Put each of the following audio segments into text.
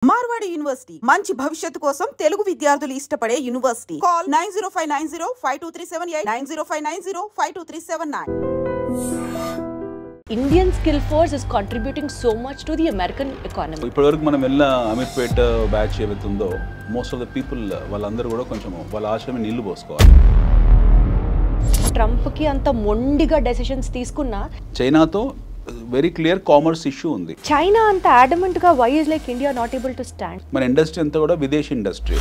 Marwadi university మంచి భవిష్యత్తు కోసం తెలుగు విద్యార్థులు ఇష్టపడే university. Call 9059052378 9059052379. Indian skill force is contributing so much to the American economy. ఇప్పటివరకు మనం వెళ్ళిన అమీర్పేట బ్యాచ్ ఏవైతుందో మోస్ట్ ఆఫ్ ద పీపుల్ వాళ్ళందరూ కూడా కొంచెం వాళ్ళ ఆశయం నీళ్లు పోసుకోవాలి. ట్రంప్కి అంత మొండిగా డెసిషన్స్ తీసుకున్నా చైనాతో వెరీ క్లియర్ కామర్స్ ఇష్యూ ఉంది. చైనా అంత అడమెంట్గా why is like India not able to stand? మన ఇండస్ట్రీ అంతా కూడా విదేశీ ఇండస్ట్రీ.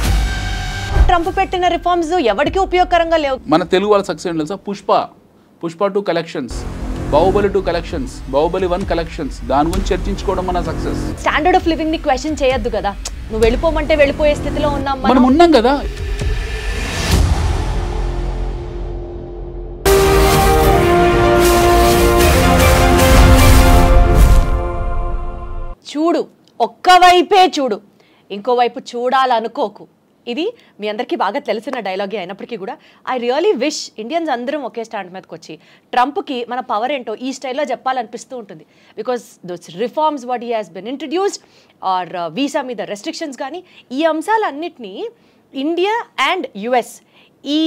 ట్రంప్ పెట్టిన రిఫార్మ్స్ ఎవరికి ఉపయోగకరంగా లేవు. మన తెలుగు వాళ్ళ సక్సెస్ తెలుసా? Pushpa 2 collections, Baahubali 2 collections, Baahubali 1 collections, దాని గురించి చర్చించుకోవడం మన సక్సెస్. స్టాండర్డ్ ఆఫ్ లివింగ్ ని క్వశ్చన్ చేయొద్దు కదా. నువ్వు వెళ్ళిపోమంటే వెళ్ళిపోయే స్థితిలో మనం ఉన్నాం కదా. చూడు, ఒక్కవైపే చూడు, ఇంకోవైపు చూడాలనుకోకు. ఇది మీ అందరికీ బాగా తెలిసిన డైలాగే అయినప్పటికీ కూడా ఐ రియలీ విష్ ఇండియన్స్ అందరం ఒకే స్టాండ్ మీదకి వచ్చి ట్రంప్కి మన పవర్ ఏంటో ఈ స్టైల్లో చెప్పాలనిపిస్తూ ఉంటుంది. Because those reforms what he has been introduced are visa మీద రెస్ట్రిక్షన్స్ కానీ ఈ అంశాలన్నింటినీ ఇండియా అండ్ యుఎస్ ఈ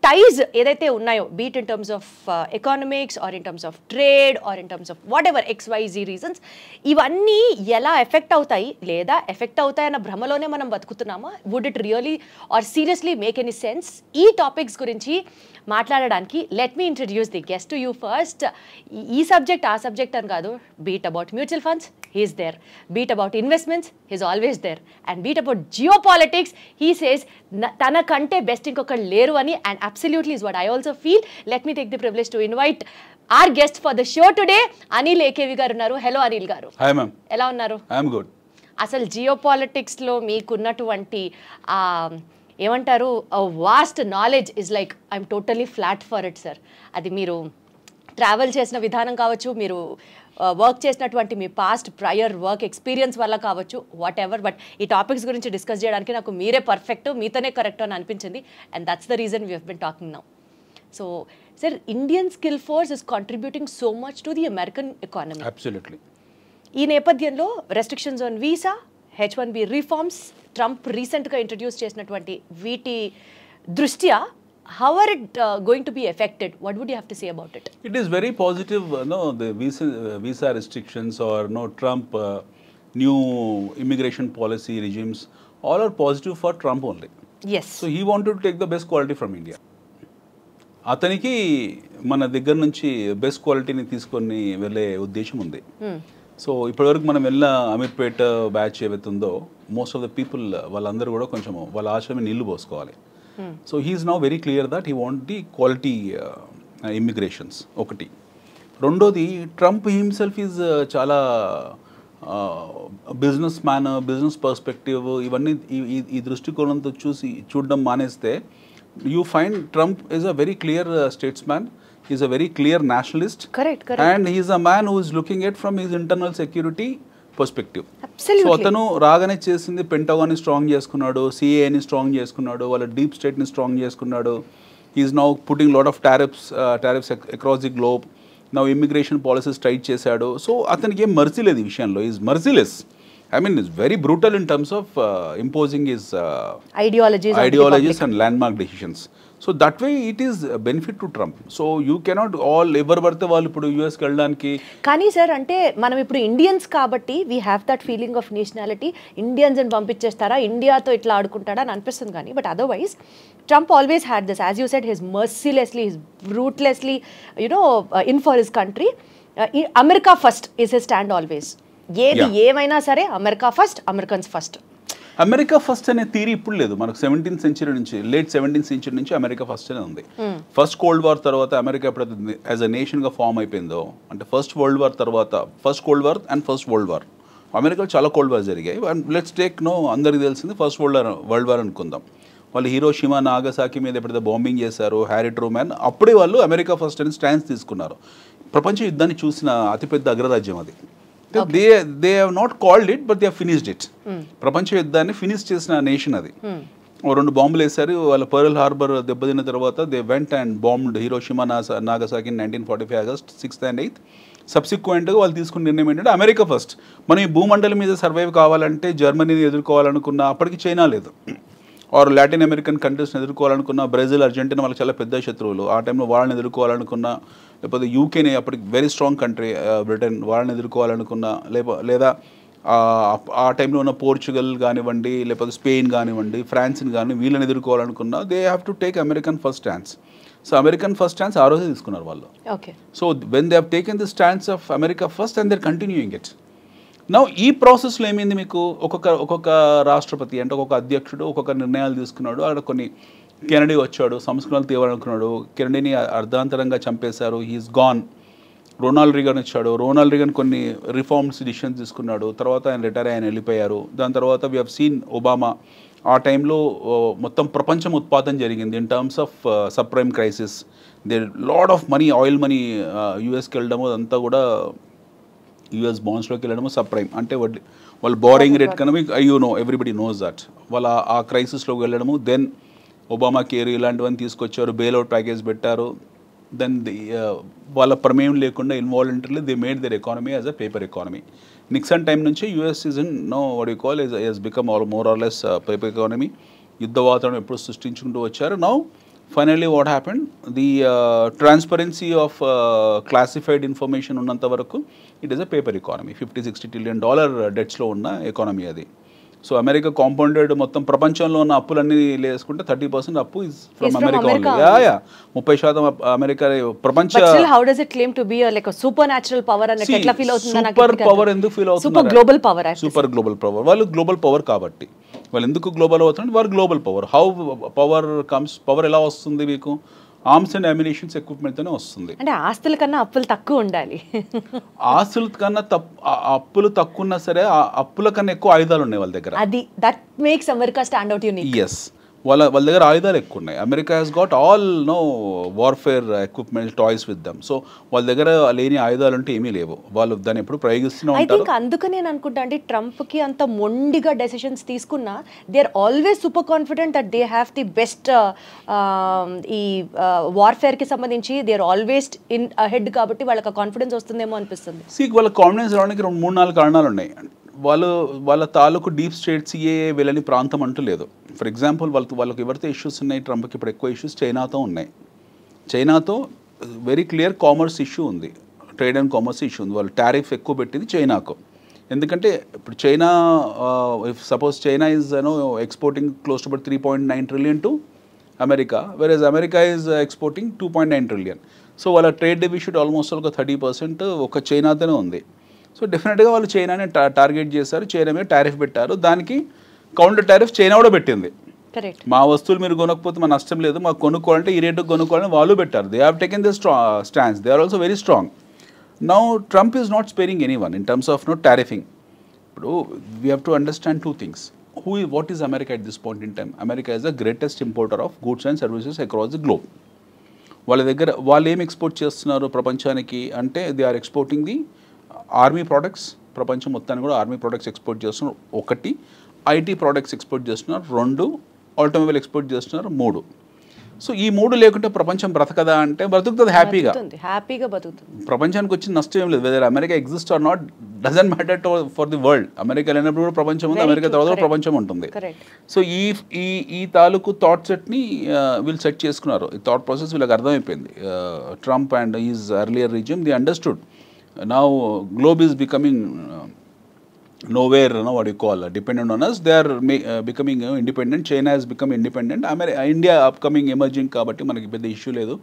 టైజ్ ఏదైతే ఉన్నాయో be it in terms of economics or in terms of trade or in terms of whatever XYZ reasons ఇవన్నీ ఎలా effect అవుతాయి లేదా ఎఫెక్ట్ అవుతాయన్న భ్రమలోనే మనం బతుకుతున్నామా? Would it really or seriously make any sense? ఈ టాపిక్స్ గురించి మాట్లాడడానికి let me introduce the guest to you first. ఈ సబ్జెక్ట్ ఆ సబ్జెక్ట్ అని కాదు. Be it about mutual funds, he is there. Be it about investments, he is always there. And beat about geo politics, he says తన కంటే best ఇంకొకరు లేరు అని. And absolutely is what I also feel. Let me take the privilege to invite our guest for the show today, Anil AKV garu unnaru. Hello Anil garu. Hi ma'am. Ela unnaru? I am good. Asalu geopolitics lo meekunnatuvanti ఏమంటారు vast knowledge is like I'm totally flat for it sir. అది మీరు travel చేసిన విధానం కావచ్చు, మీరు work చేసినటువంటి మీ past prior work experience వల్ల కావచ్చు, వాట్ ఎవర్. బట్ ఈ టాపిక్స్ గురించి డిస్కస్ చేయడానికి నాకు మీరే పర్ఫెక్ట్, మీతోనే కరెక్ట్ అని అనిపించింది. And that's the reason we have been talking now. So sir, Indian skill force is contributing so much to the American economy. Absolutely. ఈ నేపథ్యంలో restrictions on visa, H1B reforms, Trump రీసెంట్గా introduce చేసినటువంటి వీటి దృష్ట్యా how are it going to be affected? What would you have to say about it? It is very positive, the visa restrictions or Trump new immigration policy regimes, all are positive for Trump only. Yes. So he wanted to take the best quality from India. అతనికి మన దగ్గర నుంచి best క్వాలిటీని తీసుకొని వెళ్ళే ఉద్దేశం ఉంది. So ఇప్పటివరకు మనం వెళ్ళిన అమీర్పేట బ్యాచ్ ఏవైతుందో మోస్ట్ ఆఫ్ ద పీపుల్ వాళ్ళందరూ కూడా కొంచెం వాళ్ళ ఆశయం నీళ్లు పోసుకోవాలి. So he is now very clear that he want the quality immigrations. ఒకటి. రెండోది, ట్రంప్ హిమ్సెల్ఫ్ ఈజ్ చాలా బిజినెస్ మ్యాన్, బిజినెస్ పర్స్పెక్టివ్ ఇవన్నీ ఈ దృష్టికోణంతో చూడడం మానేస్తే you find Trump is a very clear statesman. He is a very clear nationalist. Correct. And he is a man who is looking at from his internal security perspective. Absolutely. So atanu రాగానే చేసింది pentagon ని strong చేసుకున్నాడు, CAA ని strong చేసుకున్నాడు, వాళ్ళ deep state ని strong చేసుకున్నాడు. He is now putting lot of tariffs across the globe. Now immigration policies tight చేశాడు. So అతనికి ఏం మర్సీ లేదు ఈ విషయంలో. He is merciless. I mean, it's very brutal in terms of imposing his ideologies and landmark decisions. So that way it is a benefit to Trump. So you cannot all ఎవరు పడితే వాళ్ళు ఇప్పుడు యూఎస్కి వెళ్ళడానికి. కానీ sir, అంటే మనం ఇప్పుడు Indians కాబట్టి we have that feeling of nationality. ఇండియన్స్ని పంపించేస్తారా, ఇండియాతో ఇట్లా ఆడుకుంటాడా అని అనిపిస్తుంది. కానీ but otherwise Trump always had this, as you said, his mercilessly, his ruthlessly in for his country. America first is his stand always. ఏది ఏమైనా సరే America first, Americans first. America first అనే థియరీ ఇప్పుడు లేదు మనకు. 17th century నుంచి, late 17th century నుంచి America first అనే ఉంది. ఫస్ట్ కోల్డ్ వార్ తర్వాత అమెరికా ఎప్పుడైతే యాజ్ అ నేషన్గా ఫామ్ అయిపోయిందో, అంటే ఫస్ట్ వరల్డ్ వార్ తర్వాత, first cold war and first world war, అమెరికాలో చాలా కోల్డ్ వార్ జరిగాయి. అండ్ లెట్స్ టేక్ అందరికి తెలిసింది ఫస్ట్ వరల్డ్ వార్ అనుకుందాం. వాళ్ళు హీరోషిమా, నాగసాకి మీద ఎప్పుడైతే బాంబింగ్ చేశారు, హ్యారీ ట్రూమాన్, అప్పుడే వాళ్ళు అమెరికా ఫస్ట్ అని స్టాండ్స్ తీసుకున్నారు. ప్రపంచ యుద్ధాన్ని చూసిన అతిపెద్ద అగ్రరాజ్యం అది. They have not called it, but they have finished it. ప్రపంచ యుద్ధాన్ని ఫినిష్ చేసిన నేషన్ అది. 2 బాంబులు వేశారు. వాళ్ళ పర్ల్ హార్బర్ దెబ్బతిన్న తర్వాత they went and bombed Hiroshima, Nagasaki in 1945 August 6th and 8th. సబ్సిక్వెంట్గా వాళ్ళు తీసుకున్న నిర్ణయం ఏంటంటే అమెరికా ఫస్ట్. మనం ఈ భూమండలం మీద సర్వైవ్ కావాలంటే జర్మనీని ఎదుర్కోవాలనుకున్న అప్పటికి చైనా లేదు, ఆర్ లాటిన్ అమెరికన్ కంట్రీస్ని ఎదుర్కోవాలనుకున్న బ్రెజిల్, అర్జెంటీనా వాళ్ళకి చాలా పెద్ద శత్రువులు. ఆ టైంలో వాళ్ళని ఎదుర్కోవాలనుకున్న, లేకపోతే యూకేని అప్పటికి వెరీ స్ట్రాంగ్ కంట్రీ బ్రిటన్, వాళ్ళని ఎదుర్కోవాలనుకున్న, లేదా ఆ టైంలో ఉన్న పోర్చుగల్ కానివ్వండి, లేకపోతే స్పెయిన్ కానివ్వండి, ఫ్రాన్స్ని కానీ వీళ్ళని ఎదుర్కోవాలనుకున్న, they have to take American first stance. So American first stance ఆ రోజే తీసుకున్నారు వాళ్ళు. So when they have taken the stance of America first and they're continuing it. Now ఈ ప్రాసెస్లో ఏమైంది, మీకు ఒక్కొక్క రాష్ట్రపతి అంటే ఒక్కొక్క అధ్యక్షుడు ఒక్కొక్క నిర్ణయాలు తీసుకున్నాడు. అక్కడ కొన్ని కెనడీ వచ్చాడు, సంస్కరణలు తేవాలనుకున్నాడు, కెనడీని అర్ధాంతరంగా చంపేశారు, హీఈస్ గాన్. రొనాల్డ్ రీగన్ వచ్చాడు, రొనాల్డ్ రీగన్ కొన్ని రిఫార్మ్స్ డిసిషన్స్ తీసుకున్నాడు, తర్వాత ఆయన రిటైర్ ఆయన వెళ్ళిపోయారు. దాని తర్వాత వీ హ్యావ్ సీన్ ఒబామా. ఆ టైంలో మొత్తం ప్రపంచం ఉత్పాదన జరిగింది in terms of subprime crisis. They load of money, oil money యూఎస్కి వెళ్ళడము, అదంతా కూడా యూఎస్ బాండ్స్లోకి వెళ్ళడము సబ్ప్రైమ్ అంటే వాళ్ళు బారింగ్ రేట్ కన్నా ఎవ్రీబడి నోస్ దట్. వాళ్ళ ఆ క్రైసిస్లోకి వెళ్ళడము. దెన్ ఒబామా కేర్ ఇలాంటివన్నీ తీసుకొచ్చారు, బెయిల్అవుట్ ప్యాకేజ్ పెట్టారు. దెన్ వాళ్ళ ప్రమేయం లేకుండా involuntarily they made their economy as a paper economy. Nixon time నుంచి US is in what you call is become more or less paper economy. యుద్ధ వాతావరణం ఎప్పుడు సృష్టించుకుంటూ వచ్చారు. Now finally what happened, the transparency of classified information ఉన్నంత వరకు it is a paper economy. $50-60 trillion డెట్స్లో ఉన్న ఎకానమీ అది. సో అమెరికా కాంపౌండెడ్ మొత్తం ప్రపంచంలో ఉన్న అప్పులన్నీ వేసుకుంటే 30% అప్పు is from America only. 30% America ప్రపంచ. How does it claim to be like super natural power అన్నట్టు ఎట్లా ఫీల్ అవుతుంది? సూపర్ పవర్ ఎందుకు ఫీల్ అవుతుంది? Super global power. Super global power. వాళ్ళు గ్లోబల్ పవర్ కాబట్టి వాళ్ళు ఎందుకు గ్లోబల్ అవుతున్నారు? వారు global power. How power comes? Power ఎలా వస్తుంది మీకు? ఆర్మ్స్ అండ్ అమ్యునిషన్స్ ఎక్విప్మెంట్తోనే వస్తుంది. అంటే ఆస్తుల కన్నా అప్పులు తక్కువ ఉండాలి. ఆస్తుల కన్నా అప్పులు తక్కువ ఉన్నా సరే అప్పుల కన్నా ఎక్కువ ఆయుధాలు ఉన్నాయి వాళ్ళ దగ్గర. అది that makes America stand out unique. Yes, వాళ్ళ దగ్గర ఆయుధాలు ఎక్కువ ఉన్నాయి. America has got all warfare equipment toys with them. So వాళ్ళ దగ్గర లేని ఆయుధాలు అంటే ఏమీ లేవు. వాళ్ళు దాన్ని ఎప్పుడు ప్రయోగిస్తూనే ఉంటారు. ఐ థింక్ అందుకని నేను అనుకుంటా అంటే ట్రంప్కి అంత మొండిగా డెసిషన్స్ తీసుకున్నా they are always super confident that they have the best ఈ వార్ఫేర్కి సంబంధించి they are always in ahead కాబట్టి వాళ్ళకి కాన్ఫిడెన్స్ వస్తుందేమో అనిపిస్తుంది. వాళ్ళ కాన్ఫిడెన్స్ రావడానికి 3-4 కారణాలు ఉన్నాయి. వాళ్ళ తాలూకు డీప్ స్టేట్ సిఏఏ వెళ్ళని ప్రాంతం అంటూ లేదు. ఫర్ ఎగ్జాంపుల్ వాళ్ళకి ఎవరితో ఇష్యూస్ ఉన్నాయి, ట్రంప్కి ఇప్పుడు ఎక్కువ ఇష్యూస్ చైనాతో ఉన్నాయి. చైనాతో వెరీ క్లియర్ కామర్స్ ఇష్యూ ఉంది, ట్రేడ్ అండ్ కామర్స్ ఇష్యూ ఉంది. వాళ్ళు టారిఫ్ ఎక్కువ పెట్టింది చైనాకు. ఎందుకంటే ఇప్పుడు China suppose China is exporting close to about 3.9 trillion to America, versus America is exporting 2.9 trillion. So వాళ్ళ ట్రేడ్ డెఫిసిట్ ఆల్మోస్ట్ ఒక 30% ఒక చైనాతోనే ఉంది. సో డెఫినెట్గా వాళ్ళు చైనాని టార్గెట్ చేశారు, చైనా మీద టారిఫ్ పెట్టారు. దానికి కౌంటర్ టారిఫ్ చైనా కూడా పెట్టింది. మా వస్తువులు మీరు కొనకపోతే మన నష్టం లేదు, మాకు కొనుక్కోవాలంటే ఈ రేటుకు కొనుక్కోవాలని వాళ్ళు పెట్టారు. They have taken the stands. They are also very strong. Now Trump is not sparing any one in terms of tariffing. ఇప్పుడు we have to understand 2 things. What is America at this point in time? America is the greatest importer of goods and services across the globe. వాళ్ళు ఏం export చేస్తున్నారు ప్రపంచానికి అంటే they are exporting the army products. ప్రపంచం మొత్తాన్ని కూడా army products export చేస్తున్నారు. 1 IT products export చేస్తున్నారు. 2 ఆటోమొబైల్ ఎక్స్పోర్ట్ చేస్తున్నారు. 3 సో ఈ 3 లేకుంటే ప్రపంచం బ్రతకదా అంటే బ్రతుకుతుంది, హ్యాపీగా బతుకుతుంది. ప్రపంచానికి వచ్చిన నష్టం ఏం లేదు. Whether America exist or not doesn't matter for the world. America లేనప్పుడు కూడా ప్రపంచం ఉంది, అమెరికా తర్వాత ప్రపంచం ఉంటుంది. సో ఈ తాలూకు థాట్ సెట్ని వీళ్ళు సెట్ చేసుకున్నారు. ఈ థాట్ ప్రాసెస్ వీళ్ళకి అర్థమైపోయింది. Trump and is earlier regime the understood. Now globe is becoming nowhere, what you call dependent on us. They are becoming independent. China has become independent. India upcoming emerging kabatti manaki pedda issue ledu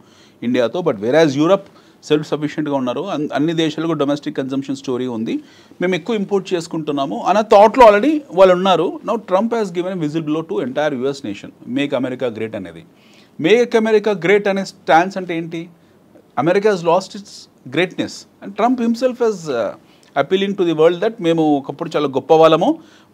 India tho. But whereas Europe self sufficient ga unnaru, anni deshaలకు domestic consumption story undi, mem ekku import cheskuntunnamu ana thought lo already vallu unnaru. Now Trump has given a whistle blow to entire US nation. Make America great anedi. Make America great ane stance ante enti? America has lost its greatness and Trump himself is appealing to the world that మేము ఒకప్పుడు చాలా గొప్ప వాళ్ళము,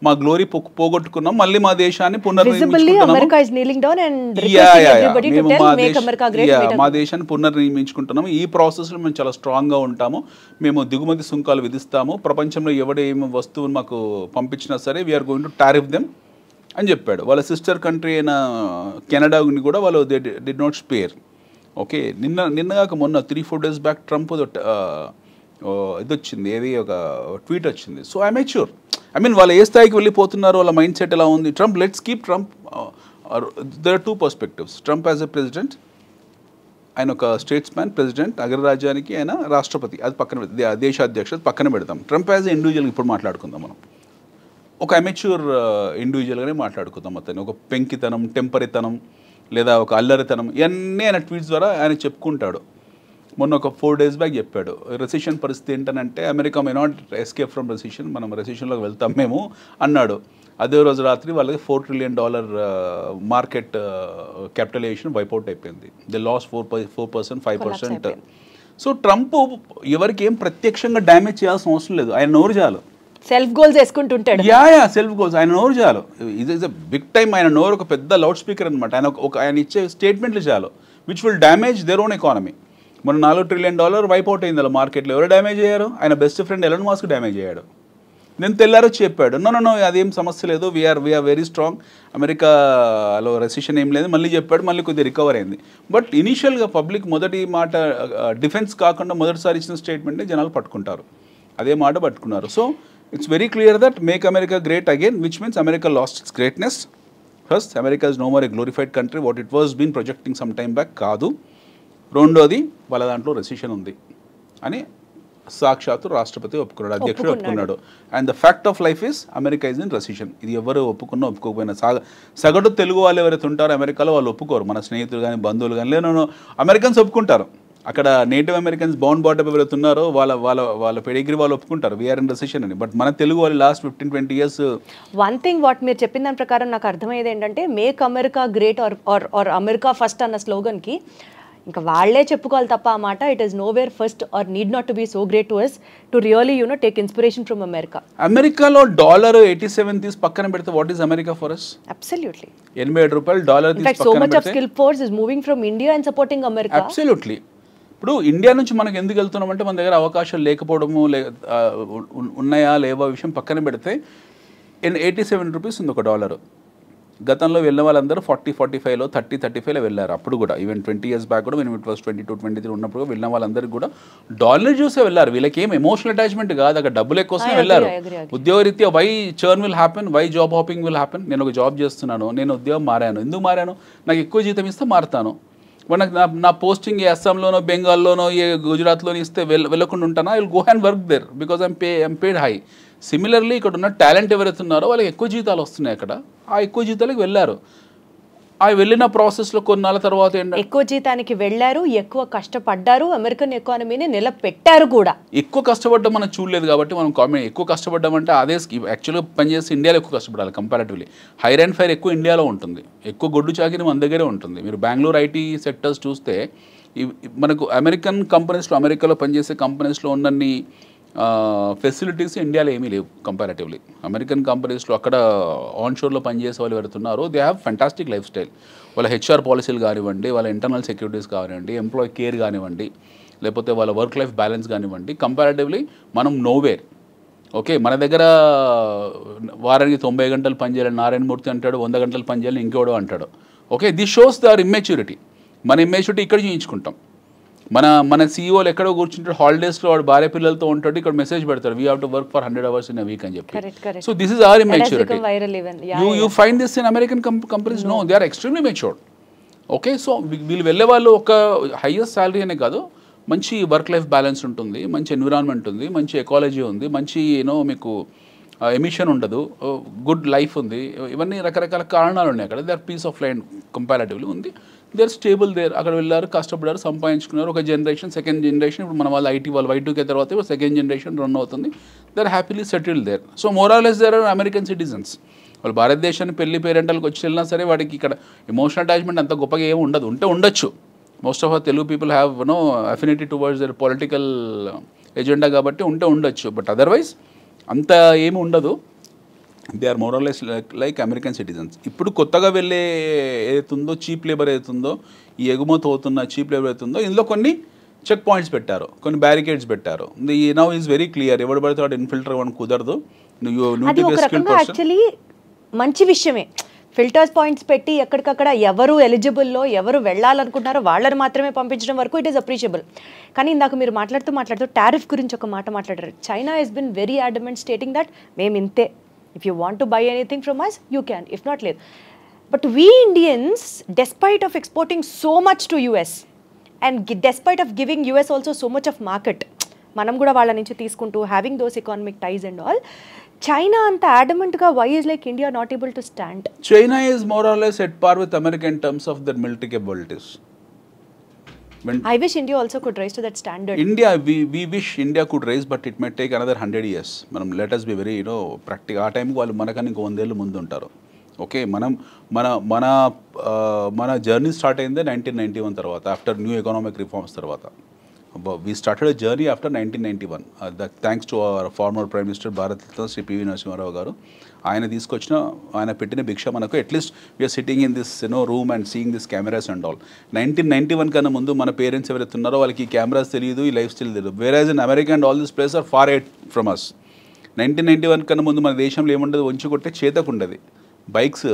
మా glory పోగొట్టుకున్నాం, మళ్ళీ మా దేశాన్ని పునర్నిర్మించుకుంటున్నాము. ఈ ప్రాసెస్లో మేము చాలా స్ట్రాంగ్గా ఉంటాము, మేము దిగుమతి సుంకాలు విధిస్తాము, ప్రపంచంలో ఎవడ ఏమి వస్తువును మాకు పంపించినా సరే we're going to tariff them అని చెప్పాడు. వాళ్ళ సిస్టర్ కంట్రీ అయిన కెనడాని కూడా వాళ్ళు they did not spare. Okay, నిన్నగాక మొన్న 3-4 days బ్యాక్ ట్రంప్ ఇది వచ్చింది, ఏది ఒక ట్వీట్ వచ్చింది. So I make sure, I mean వాళ్ళు ఏ స్థాయికి వెళ్ళిపోతున్నారు, వాళ్ళ మైండ్ సెట్ ఎలా ఉంది. Trump, let's keep Trump. There are 2 perspectives. Trump as a president, ఆయన ఒక స్టేట్స్ మ్యాన్, ప్రెసిడెంట్, అగ్రరాజ్యానికి ఆయన రాష్ట్రపతి, అది పక్కన దేశాధ్యక్షుడు పక్కన పెడతాం. ట్రంప్ యాజ్ ఎ ఇండివిజువల్ ఇప్పుడు మాట్లాడుకుందాం మనం. ఒక అమెచ్యూర్ ఇండివిజువల్గానే మాట్లాడుకుందాం. అతను ఒక పెంకితనం, టెంపరితనం లేదా ఒక అల్లరితనం ఇవన్నీ ఆయన ట్వీట్స్ ద్వారా ఆయన చెప్పుకుంటాడు. మొన్న ఒక 4 days బ్యాక్ చెప్పాడు, రెసిషన్ పరిస్థితి ఏంటనంటే America may not escape from recession, మనం రెసిషన్లోకి వెళ్తాం మేము అన్నాడు. అదే రోజు రాత్రి వాళ్ళకి $4 trillion మార్కెట్ క్యాపిటలైజేషన్ వైపౌట్ అయిపోయింది. They loss 4%, 5%. సో ట్రంప్ ఎవరికి ఏం ప్రత్యక్షంగా డ్యామేజ్ చేయాల్సిన అవసరం లేదు, ఆయన నోరు చాలు. సెల్ఫ్ గోల్స్ వేసుకుంటుంటాడు. సెల్ఫ్ గోల్స్, ఆయన నోరు చాలు. ఇది ఇస్ అ బిగ్ టైమ్. ఆయన నోరు ఒక పెద్ద లౌడ్ స్పీకర్ అనమాట. ఆయన ఇచ్చే స్టేట్మెంట్లు చాలు, which will damage their own economy. మొన్న $4 trillion వైపౌట్ అయింది అలా మార్కెట్లో. ఎవరు డ్యామేజ్ అయ్యారు? ఆయన best friend Elon Musk damage అయ్యాడు. నేను తెల్లారో చెప్పాడు, నో అదేం సమస్య లేదు, వీఆర్ వెరీ స్ట్రాంగ్, అమెరికాలో రెసిషన్ ఏం లేదు. మళ్ళీ చెప్పాడు, మళ్ళీ కొద్దిగా రికవర్ అయింది. బట్ ఇనీషియల్గా పబ్లిక్ మొదటి మాట డిఫెన్స్ కాకుండా మొదటిసారి ఇచ్చిన స్టేట్మెంట్ని జనాలు పట్టుకుంటారు, అదే మాట పట్టుకున్నారు. So it's very clear that make America great again, which means America lost its greatness. First, America is no more a glorified country what it was been projecting some time back కాదు. రెండోది, వాళ్ళ దాంట్లో recession ఉంది అని సాక్షాత్తు రాష్ట్రపతి ఒప్పుకున్నాడు, అధ్యక్షుడు ఒప్పుకున్నాడు. And the fact of life is America is in recession. ఇది ఎవరు ఒప్పుకున్నా ఒప్పుకోకపోయినా సగటు తెలుగు వాళ్ళు ఎవరైతే ఉంటారో అమెరికాలో వాళ్ళు ఒప్పుకోరు. మన స్నేహితులు కానీ బంధువులు కానీ లేదు, అమెరికన్స్ ఒప్పుకుంటారు. అక్కడ నేటివ్ అమెరికన్స్ బౌండ్ బాటమ్ ఎవరైతే ఉన్నారో వాళ్ళ పెడిగ్రీ వాళ్ళు ఒప్పుకుంటారు వీఆర్ ఇన్ రెసిషన్ అని. బట్ మన తెలుగు వాళ్ళు last 15-20 years. One thing what మీరు చెప్పిన దాని ప్రకారం నాకు అర్థమయ్యేది ఏంటంటే, make America great or America first అన్న స్లోగన్కి ఇంకా వాళ్ళే చెప్పుకోవాలి తప్ప ఆ మాట, it is nowhere first or need not to be so great to us to really take inspiration from America. అమెరికాలో $87 తీసి పక్కన పెడితే what is America for us? Absolutely. $87 తీసి so much of skill force is moving from India and supporting America. Absolutely. ఇప్పుడు India నుంచి మనకు ఎందుకు వెళ్తున్నామంటే మన దగ్గర అవకాశాలు లేకపోవడము, ఉన్నాయా లేవా విషయం పక్కన పెడితే $87 ఉంది ఒక డాలర్. గతంలో వెళ్ళిన వాళ్ళందరూ 40-45లో 30-35లో వెళ్ళారు. అప్పుడు కూడా ఈవెన్ 20 years బ్యాక్ కూడా మేము ఇట్ వాస్ 22-23 ఉన్నప్పుడు వెళ్ళిన వాళ్ళందరికీ కూడా డాలర్ చూసే వెళ్ళారు. వీళ్ళకి ఏం ఎమోషనల్ అటాచ్మెంట్ కాదు, అక్కడ డబ్బుల కోసమే వెళ్ళారు. ఉద్యోగరీత్యా why churn will happen, why job hopping will happen. నేను ఒక జాబ్ చేస్తున్నాను, నేను ఉద్యోగం మారాను, ఎందుకు మారాను? నాకు ఎక్కువ జీతం ఇస్తే మారుతాను. మనకు నా పోస్టింగ్ ఏ అస్సాంలోనో బెంగాల్లోనో ఏ గుజరాత్లోనో ఇస్తే వెళ్ళకుండా ఉంటానా? I will go and work there because I'm paid high. Similarly ఇక్కడ ఉన్న టాలెంట్ ఎవరైతే ఉన్నారో వాళ్ళకి ఎక్కువ జీతాలు వస్తున్నాయి అక్కడ, ఆ ఎక్కువ జీతాలకు వెళ్ళారు. ఆ వెళ్ళిన ప్రాసెస్లో కొన్నాళ్ళ తర్వాత ఎక్కువ జీతానికి వెళ్ళారు, ఎక్కువ కష్టపడ్డారు, అమెరికన్ ఎకానమీని నిలబెట్టారు కూడా. ఎక్కువ కష్టపడ్డం మనం చూడలేదు కాబట్టి మనం కామెంట్. ఎక్కువ కష్టపడ్డామంటే అదే యాక్చువల్గా పనిచేసి ఇండియాలో ఎక్కువ కష్టపడాలి కంపారిటివ్లీ. హైర్ అండ్ ఫైర్ ఎక్కువ ఇండియాలో ఉంటుంది, ఎక్కువ గొడ్డు చాకిరి మన దగ్గరే ఉంటుంది. మీరు బెంగళూరు ఐటీ సెక్టర్స్ చూస్తే మనకు అమెరికన్ కంపెనీస్లో, అమెరికాలో పనిచేసే కంపెనీస్లో ఉన్నన్ని ఫెసిలిటీస్ ఇండియాలో ఏమీ లేవు కంపారిటివ్లీ. అమెరికన్ కంపెనీస్లో అక్కడ ఆన్షోర్లో పనిచేసే వాళ్ళు ఎవరుతున్నారో they have fantastic lifestyle. వాళ్ళ హెచ్ఆర్ పాలసీలు కానివ్వండి, వాళ్ళ ఇంటర్నల్ సెక్యూరిటీస్ కానివ్వండి, ఎంప్లాయీ కేర్ కానివ్వండి, లేకపోతే వాళ్ళ వర్క్ లైఫ్ బ్యాలెన్స్ కానివ్వండి, కంపారిటివ్లీ మనం నోవేర్. ఓకే, మన దగ్గర వారానికి 90 గంటలు పనిచేయాలని నారాయణమూర్తి అంటాడు, 100 గంటలు పనిచేయాలని ఇంకోడో అంటాడు. Okay, this shows their immaturity. మన ఇమ్మెచ్యూరిటీ ఇక్కడ చూయించుకుంటాం. మన సీఈఓలు ఎక్కడో కూర్చుంటాడు, హాలిడేస్లో వాడు భార్య పిల్లలతో ఉంటాడు, ఇక్కడ మెసేజ్ పెడతారు we have to work for 100 hours in a week అని చెప్పి. So this is our immaturity. You find this in American companies? No, they are extremely matured. Okay, so వీళ్ళు వెళ్ళే వాళ్ళు ఒక హైయెస్ట్ శాలరీ అనే కాదు, మంచి వర్క్ లైఫ్ బ్యాలెన్స్ ఉంటుంది, మంచి ఎన్విరాన్మెంట్ ఉంది, మంచి ఎకాలజీ ఉంది, మంచి మీకు ఎమిషన్ ఉండదు, గుడ్ లైఫ్ ఉంది. ఇవన్నీ రకరకాల కారణాలు ఉన్నాయి అక్కడ. They are peace of mind comparatively ఉంది. They are stable there. అక్కడ వెళ్ళారు, కష్టపడారు, సంపాదించుకున్నారు. ఒక జనరేషన్, సెకండ్ జనరేషన్, ఇప్పుడు మన వాళ్ళు ఐటీ వాళ్ళు Y2K తర్వాత సెకండ్ జనరేషన్ రన్ అవుతుంది. They are happily settled there. So more or less they are American citizens. వాళ్ళు భారతదేశాన్ని పెళ్లి పేరెంటల్కి వచ్చి వెళ్ళినా సరే వాడికి ఇక్కడ ఎమోషనల్ అటాచ్మెంట్ అంత గొప్పగా ఏమి ఉండదు. ఉండొచ్చు. Most of Telugu people have affinity towards their political agenda కాబట్టి ఉండొచ్చు. బట్ అదర్వైజ్ అంత ఏమి ఉండదు. They are more or less like American citizens. ఇప్పుడు కొత్తగా వెళ్ళే ఏదైతుందో చీప్ లేబర్ ఏదైతుందో, ఈ ఎగుమతి అవుతున్న చీప్ లేబర్ అవుతుందో, ఇందులో కొన్ని చెక్ పాయింట్స్ పెట్టారు, కొన్ని బ్యారికేడ్స్ పెట్టారు. నౌ ఈజ్ వెరీ క్లియర్, ఎవడు పడితే వాడు ఇన్ఫిల్టర్ అవ్వడం కుదరదు. యాక్చువల్లీ మంచి విషయమే. ఫిల్టర్స్ పాయింట్స్ పెట్టి ఎక్కడికక్కడ ఎవరు ఎలిజిబుల్లో ఎవరు వెళ్ళాలనుకుంటున్నారో వాళ్ళని మాత్రమే పంపించడం వరకు ఇట్ ఈస్ అప్రిషియబుల్. కానీ ఇందాక మీరు మాట్లాడుతూ టారిఫ్ గురించి ఒక మాట మాట్లాడారు. China has been very adamant stating that మేము ఇంతే, if you want to buy anything from us you can, if not లేదు. But we Indians despite of exporting so much to US and despite of giving US also so much of market, మనం కూడా వాళ్ళ నుంచి తీసుకుంటూ having those economic ties and all, China అంత adamantగా why is like India not able to stand? China is more or less at par with America in terms of their military capabilities. I wish India also could rise to that standard. India, we wish India could rise, but it may take another 100 years. Manam, let us be very practical. ఆ టైంకి వాళ్ళు మనకన్నా ఇంకో 100 ఏళ్ళు ముందు ఉంటారు. Okay, మన journey start అయిందే 1991 తర్వాత, ఆఫ్టర్ న్యూ ఎకనామిక్ రిఫార్మ్స్ తర్వాత. We started a journey after 1991. Thanks to our former Prime Minister Bharat Ratna Sri P.V. Narasimha Rao garu. ఆయన పెట్టిన భిక్ష మనకు at least we're sitting in this room and seeing this cameras and all. 1991 కన్నా ముందు మన parents ఎవరైతే ఉన్నారో వాళ్ళకి ఈ కెమెరాస్ తెలియదు, ఈ లైఫ్ స్టైల్ తెలియదు. Where in America and all this place are far eight from us. 1991 కన్నా ముందు మన దేశంలో ఏముండదు, వంచి కొట్టే చేతకు ఉండదు. Bikes,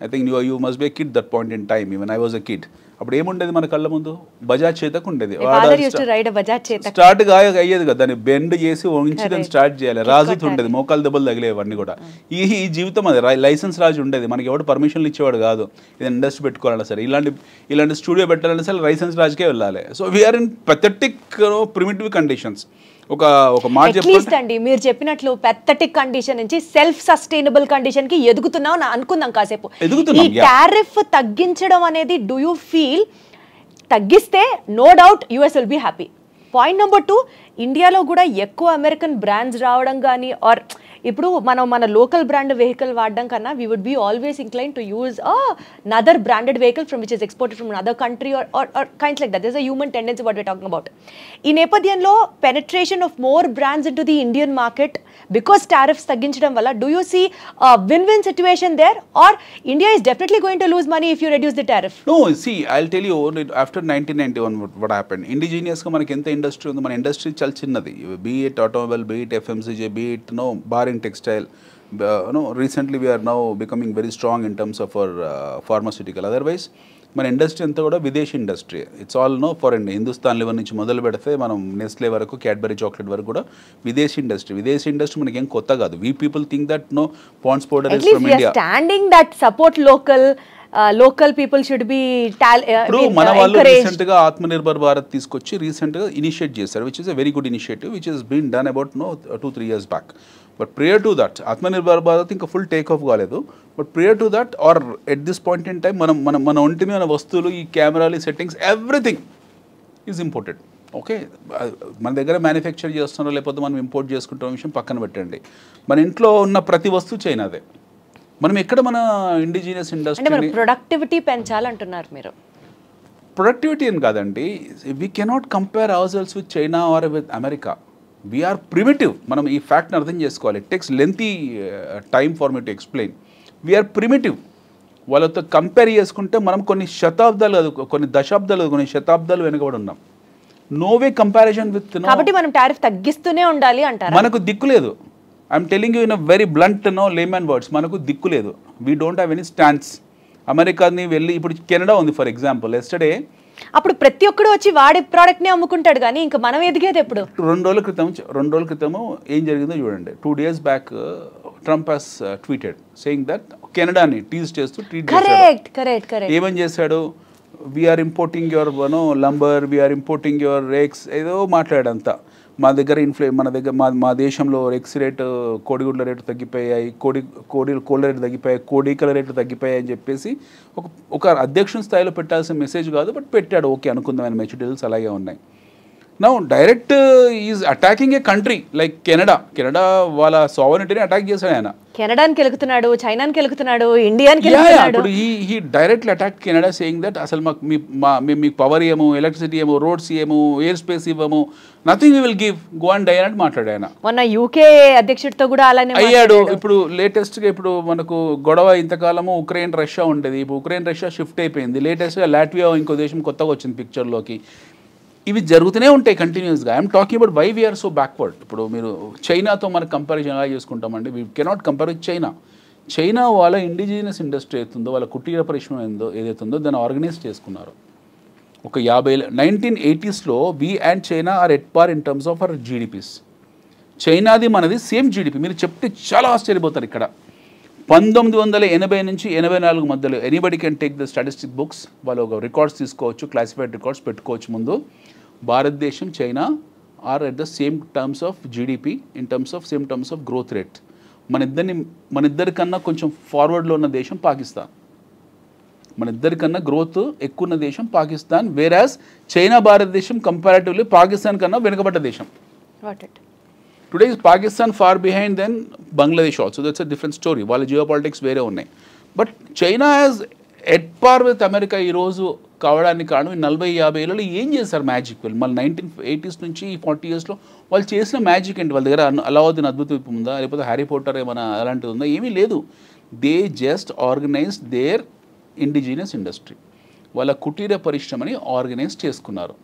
I think you must be a kid that point in time, even I was a kid. అప్పుడు ఏముండేది మన కళ్ళ ముందు, బజాజ్ చేతకు ఉండేది. స్టార్ట్ అయ్యేది కదా, దాన్ని బెండ్ చేసి వంచి దాన్ని స్టార్ట్ చేయాలి. రాజుతో ఉండేది, మోకాలు దెబ్బలు తగిలేవన్నీ కూడా. ఈ జీవితం అది లైసెన్స్ రాజు ఉండేది, మనకి ఎవడు పర్మిషన్లు ఇచ్చేవాడు కాదు. ఇది ఇండస్ట్రీ పెట్టుకోవాలన్నా సరే, ఇలాంటి స్టూడియో పెట్టాలన్నా సరే లైసెన్స్ రాజుకే వెళ్ళాలి. So we're in pathetic primitive conditions. ఒక మాట చెప్పండి, మీరు చెప్పినట్లు పెథటిక్ కండిషన్ నుంచి సెల్ఫ్ సస్టైనబుల్ కండిషన్ కి ఎదుగుతున్నాం అనుకుందాం కాసేపు. ఈ టారిఫ్ తగ్గించడం అనేది డూ యూ ఫీల్ తగ్గిస్తే no doubt US will be happy? Point number 2, ఇండియాలో కూడా ఎక్కువ అమెరికన్ బ్రాండ్స్ రావడం కానీ, ఆర్ ఇప్పుడు మన లోకల్ బ్రాండ్ వెహికల్ వాడడం కన్నా we would be always incline to use another branded vehicle from which is exported from another country or kinds like that. There's a human tendency what we're talking about. ఈ నేపథ్యంలో penetration of more brands into the Indian market because tariffs తగ్గించడం వల్ల do you see a win-win situation there, or India is definitely going to lose money if you reduce the tariff? No, see, I'll tell you, after 1991 what happened, indigenous గా మనకి ఎంత industry ఉంది, మన industry చాలా చిన్నది. Be it automobile, be it FMCG, be it bar in textile. Recently we are now becoming very strong in terms of our pharmaceutical. Otherwise మన industry అంతా కూడా విదేశీ industry. It's all foreign. Hindustan level నుంచి మొదలు పెడితే మనం నెస్లే వరకు, Cadbury chocolate వరకు కూడా విదేశీ ఇండస్ట్రీ. విదేశీ ఇండస్ట్రీ మనకి ఏం కొత్త కాదు. We people think that Pond's powder is from India. Standing that support local people should be. ఇప్పుడు మన వాళ్ళు రీసెంట్ గా ఆత్మనిర్భర్ భారత్ తీసుకొచ్చి రీసెంట్ గా ఇనిషియేట్ చేశారు, which is a very good initiative which is been done about 2-3 years back. But prior to that Atmanirbhar Bharat ఇంకా full take off కాలేదు. But prior to that or at this point in time మన ఒంటి మీద వస్తువులు, ఈ కెమెరాలు, ఈ settings, everything is imported. Okay, మన దగ్గర మ్యానుఫ్యాక్చర్ చేస్తున్నారో లేకపోతే మనం ఇంపోర్ట్ చేసుకుంటున్న విషయం పక్కన పెట్టండి. మన ఇంట్లో ఉన్న ప్రతి వస్తువు చైనాదే. మనం ఎక్కడ మన ఇండిజినియస్ ఇండస్ట్రీ ప్రొడక్టివిటీ పెంచాలంటున్నారు మీరు? ప్రొడక్టివిటీ అని కాదండి, we cannot compare our sales with China or with America. We're primitive. మనం ఈ ఫ్యాక్ట్ని అర్థం చేసుకోవాలి. It takes lengthy time for me to explain. We're primitive. వాళ్ళతో కంపేర్ చేసుకుంటే మనం కొన్ని శతాబ్దాలు కాదు, కొన్ని దశాబ్దాలు, కొన్ని శతాబ్దాలు వెనుకబడి ఉన్నాం. No way comparison with. కాబట్టి మనం టారిఫ్ తగ్గిస్తూనే ఉండాలి అంటారు. మనకు దిక్కు లేదు. I'm telling you in a very blunt layman words, మనకు దిక్కు లేదు. We don't have any stands. అమెరికాని వెళ్ళి, ఇప్పుడు కెనడా ఉంది ఫర్ ఎగ్జాంపుల్, ఎస్టర్డే అప్పుడు ప్రతి ఒక్కడు వచ్చి వాడి ప్రోడక్ట్ని అమ్ముకుంటాడు, కానీ ఇంకా మనం ఎదిగేది ఎప్పుడు? 2 రోజుల క్రితము ఏం జరిగిందో చూడండి. 2 days back Trump has tweeted saying that కెనడాని టీజ్ చేస్తూ ట్వీట్ చేశాడు. ఏమని చేశాడు? We're importing your lumber, we're importing your racks, ఏదో మాట్లాడంతా. మా దగ్గర మా దేశంలో ఎక్స్ రేటు, కోడిగుడ్ల రేటు తగ్గిపోయాయి, కోళ్ళ రేటు తగ్గిపోయాయి, కోడికల రేట్లు తగ్గిపోయాయి అని చెప్పేసి ఒక అధ్యక్షుని స్థాయిలో పెట్టాల్సిన మెసేజ్ కాదు, బట్ పెట్టాడు. ఓకే అనుకుందాం, ఆయన మెచ్యూరిటీస్ అలాగే ఉన్నాయి. Now direct is attacking A country like Canada వాళ్ళ సావరెనిటీని అటాక్ చేశాడు ఆయన. కెనడాని కెలుకుతున్నాడు, చైనాని కెలుకుతున్నాడు, ఇండియాని కెలుకుతున్నాడు. ఇప్పుడు he directly attack Canada saying that అసలు మాకు మీకు పవర్ ఏమో, ఎలక్ట్రిసిటీ ఏమో, రోడ్స్ ఏమో, ఎయిర్ స్పేస్ ఇవ్వము, nothing we will give, go and die అని మాట్లాడాడు ఆయన. మొన్న యూకే అధ్యక్షుడితో కూడా అలానే అయ్యాడు. ఇప్పుడు లేటెస్ట్గా ఇప్పుడు మనకు గొడవ ఇంతకాలము ఉక్రెయిన్ రష్యా ఉండేది, ఇప్పుడు ఉక్రెయిన్ రష్యా షిఫ్ట్ అయిపోయింది. లేటెస్ట్గా లాట్వియా ఇంకో దేశం కొత్తగా వచ్చింది పిక్చర్లోకి. ఇవి జరుగుతూనే ఉంటాయి కంటిన్యూస్గా. I'm talking about why we're so backward. ఇప్పుడు మీరు చైనాతో మనకు కంపారిజన్ ఎలా చేసుకుంటామండి? We cannot compare with China. China వాళ్ళ ఇండిజినియస్ ఇండస్ట్రీ అవుతుందో వాళ్ళ కుటీర పరిశ్రమ ఏదైతే ఉందో దాన్ని ఆర్గనైజ్ చేసుకున్నారు. ఒక 1980s we and China are at par in terms of our GDPs. చైనాది మనది సేమ్ జీడిపి. మీరు చెప్తే చాలా ఆశ్చర్యపోతారు. ఇక్కడ 1980 నుంచి 84 మధ్యలో anybody can take the statistic books, వాళ్ళు ఒక రికార్డ్స్ తీసుకోవచ్చు, క్లాసిఫైడ్ రికార్డ్స్ పెట్టుకోవచ్చు. ముందు భారతదేశం China are at the same terms of GDP in terms of same terms of growth rate. మన ఇద్దరికన్నా కొంచెం ఫార్వర్డ్లో ఉన్న దేశం పాకిస్తాన్. మన ఇద్దరికన్నా గ్రోత్ ఎక్కువ ఉన్న దేశం పాకిస్తాన్. వేరాజ్ చైనా భారతదేశం కంపారిటివ్లీ పాకిస్తాన్ కన్నా వెనుకబడ్డ దేశం. Today is Pakistan far behind then Bangladesh also. That's a different story. వాళ్ళ జియో పాలిటిక్స్ వేరే ఉన్నాయి. But China as at par with America ఈరోజు కావడానికి కారణం 40-50 ఏళ్ళలో ఏం చేశారు మ్యాజిక్. మళ్ళీ 1980s నుంచి 40 yearsలో వాళ్ళు చేసిన మ్యాజిక్ ఏంటి? వాళ్ళ దగ్గర అలావుద్దీన్ అద్భుత విప్పు ఉందా, లేకపోతే హ్యారీ పోటర్ ఏమైనా అలాంటిది ఉందా? ఏమీ లేదు. They just organised their indigenous industry. వాళ్ళ కుటీర పరిశ్రమని ఆర్గనైజ్ చేసుకున్నారు.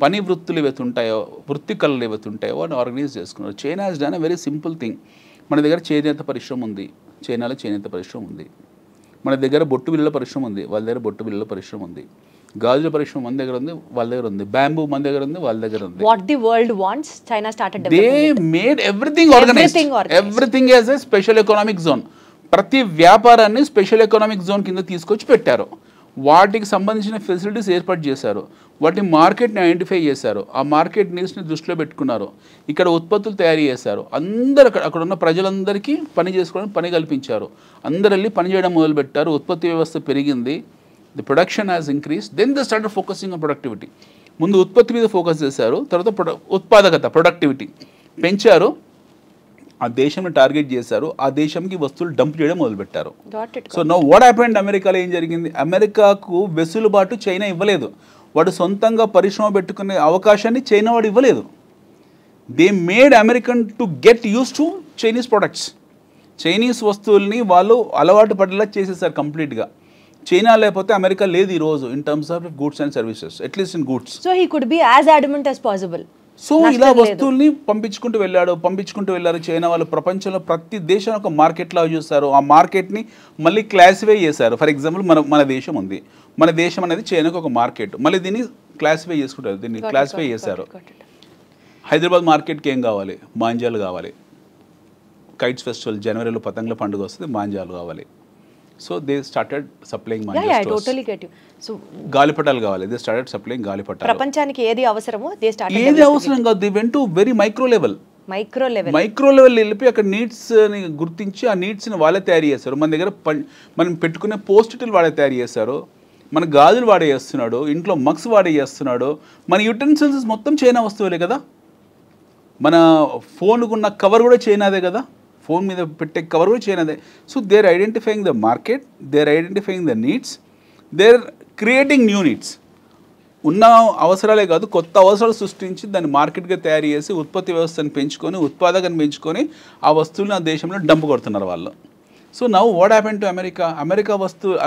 పని వృత్తులు ఏవైతే ఉంటాయో, వృత్తి కళలు ఏవైతే ఉంటాయో వాటిని ఆర్గనైజ్ చేసుకున్నారు. China has done a very simple thing. మన దగ్గర చేనేత పరిశ్రమ ఉంది, చైనాలో చేనేత పరిశ్రమ ఉంది. మన దగ్గర బొట్టు బిళ్ళల పరిశ్రమ ఉంది, వాళ్ళ దగ్గర బొట్టు బిళ్ళల పరిశ్రమ ఉంది. గాజుల పరిశ్రమ మన దగ్గర ఉంది, వాళ్ళ దగ్గర ఉంది. బ్యాంబూ మన దగ్గర ఉంది, వాళ్ళ దగ్గర ఉంది. What the world wants, China started developing. They made everything organized. Everything as a special economic zone. ప్రతి వ్యాపారాన్ని స్పెషల్ ఎకనామిక్ జోన్ కింద తీసుకొచ్చి పెట్టారు. వాటికి సంబంధించిన ఫెసిలిటీస్ ఏర్పాటు చేశారు. వాటి మార్కెట్ని ఐడెంటిఫై చేశారు. ఆ మార్కెట్ నీడ్స్ని దృష్టిలో పెట్టుకున్నారు. ఇక్కడ ఉత్పత్తులు తయారు చేశారు. అందరు అక్కడ ఉన్న ప్రజలందరికీ పని చేసుకోవడానికి పని కల్పించారు. అందరు వెళ్ళి పని చేయడం మొదలుపెట్టారు. ఉత్పత్తి వ్యవస్థ పెరిగింది. The production has increase. Then the started focusing on productivity. ముందు ఉత్పత్తి మీద ఫోకస్ చేశారు, తర్వాత ఉత్పాదకత ప్రొడక్టివిటీ పెంచారు. ఆ దేశంని టార్గెట్ చేశారు. ఆ దేశంకి వస్తువులు డంప్ చేయడం మొదలుపెట్టారు. So know what happened? అమెరికాలో ఏం జరిగింది? అమెరికాకు వెసులుబాటు చైనా ఇవ్వలేదు. వాడు సొంతంగా పరిశ్రమ పెట్టుకునే అవకాశాన్ని చైనా వాడు ఇవ్వలేదు. They made American to get use to Chinese products. Chinese వస్తువుల్ని వాళ్ళు అలవాటు పడేలా చేసేసారు కంప్లీట్గా. చైనా లేకపోతే అమెరికా లేదు ఈరోజు in terms of goods and services, at least in goods. So he could be as adamant as possible. So ఇలా వస్తువుల్ని పంపించుకుంటూ వెళ్ళారు చైనా వాళ్ళు. ప్రపంచంలో ప్రతి దేశాన్ని ఒక మార్కెట్ లాగా చూస్తారు. ఆ మార్కెట్ని మళ్ళీ క్లాసిఫై చేశారు. ఫర్ ఎగ్జాంపుల్ మన దేశం ఉంది. మన దేశం అనేది చైనాకు ఒక మార్కెట్. మళ్ళీ దీన్ని క్లాసిఫై చేసుకుంటారు. దీన్ని క్లాసిఫై చేశారు. హైదరాబాద్ మార్కెట్కి ఏం కావాలి? మాంజాలు కావాలి. కైట్స్ ఫెస్టివల్ జనవరిలో పతంగుల పండుగ వస్తుంది, మాంజాలు కావాలి. సో దే స్టార్టెడ్ సప్లయింగ్ గాలిపటాలు కావాలి. దే స్టార్టెడ్ సప్లయింగ్ గాలిపటాలు. ప్రపంచానికి ఏది అవసరమో ఏది అవసరం కాదు. They went to very micro level వెళ్ళిపోయి అక్కడ నీడ్స్ ని గుర్తించి ఆ నీడ్స్ ని వాళ్ళే తయారు చేస్తారు. మన దగ్గర మనం పెట్టుకునే పోస్టులు వాడే తయారు చేస్తారు. మన గాజులు వాడే చేస్తున్నాడు, ఇంట్లో మగ్స్ వాడే చేస్తున్నాడు. మన యుటెన్సిల్స్ మొత్తం చైనా వస్తువులే కదా. మన ఫోన్కున్న కవర్ కూడా చైనాదే కదా. ఫోన్ మీద పెట్టే కవర్ కూడా చైనాదే. So they are identifying the market, they are identifying the needs, they are creating new needs. ఉన్న అవసరాలే కాదు, కొత్త అవసరాలు సృష్టించి దాన్ని మార్కెట్గా తయారు చేసి ఉత్పత్తి వ్యవస్థను పెంచుకొని, ఉత్పాదకను పెంచుకొని ఆ వస్తువులను ఆ దేశంలో డంప్ కొడుతున్నారు వాళ్ళు. So now what happen to America?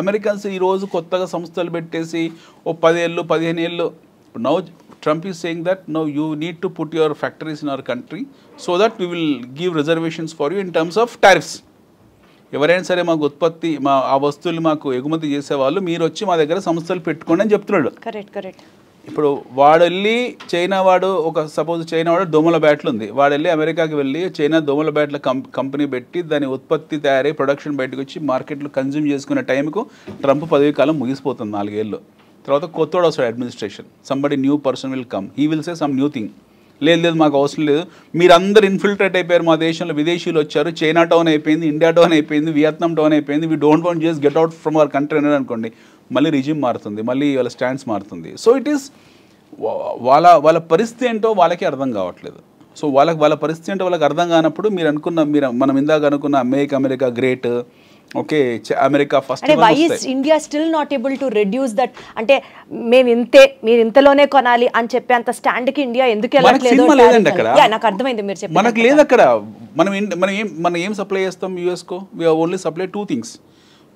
Americans ఈరోజు కొత్తగా సంస్థలు పెట్టేసి ఓ 10 ఏళ్ళు 15 ఏళ్ళు. Now Trump is saying that no, you need to put your factories in our country so that we will give reservations for you in terms of tariffs. ఎవరైనా సరే మాకు ఉత్పత్తి ఆ వస్తువులు మాకు ఎగుమతి చేసేవాళ్ళు మీరు వచ్చి మా దగ్గర సంస్థలు పెట్టుకోండి అని చెప్తున్నాడు. కరెక్ట్. ఇప్పుడు వాడు వెళ్ళి చైనా వాడు సపోజ్ చైనా వాడు దోమల బ్యాట్లు ఉంది. వాడు వెళ్ళి అమెరికాకి వెళ్ళి చైనా దోమల బ్యాట్ల కంపెనీ పెట్టి దాని ఉత్పత్తి తయారై ప్రొడక్షన్ బయటకు వచ్చి మార్కెట్లో కన్జ్యూమ్ చేసుకునే టైంకు ట్రంప్ పదవి కాలం ముగిసిపోతుంది 4 ఏళ్ళు. తర్వాత కొత్తోడు వస్తాడు administration. Somebody new person will come, he will say some new thing. లేదు మాకు అవసరం లేదు, మీరందరూ ఇన్ఫిల్ట్రేట్ అయిపోయారు మా దేశంలో, విదేశీయులు వచ్చారు, చైనా టౌన్ అయిపోయింది, ఇండియా టౌన్ అయిపోయింది, వియత్నాం టౌన్ అయిపోయింది, we don't want just get out from our country అన్నాడు అనుకోండి, మళ్ళీ రిజిమ్ మారుతుంది, మళ్ళీ వాళ్ళ స్టాండ్స్ మారుతుంది. సో ఇట్ ఈస్ వాళ్ళ పరిస్థితి ఏంటో వాళ్ళకి అర్థం కావట్లేదు. సో వాళ్ళ పరిస్థితి ఏంటో వాళ్ళకి అర్థం కానప్పుడు మనం ఇందాక అనుకున్న America great, okay America first. అంటే why is India still not able to reduce that? అంటే మీరు ఇంతలోనే కొనాలి అని చెప్పే అంత స్టాండ్ కి ఇండియా ఎందుకు వెళ్ళట్లేదు? నాకు అర్థమైంది మీరు చెప్పి. మనకు లేదు అక్కడ. మనం ఏం సప్లై చేస్తాం యుఎస్ కో? We only supply 2 things.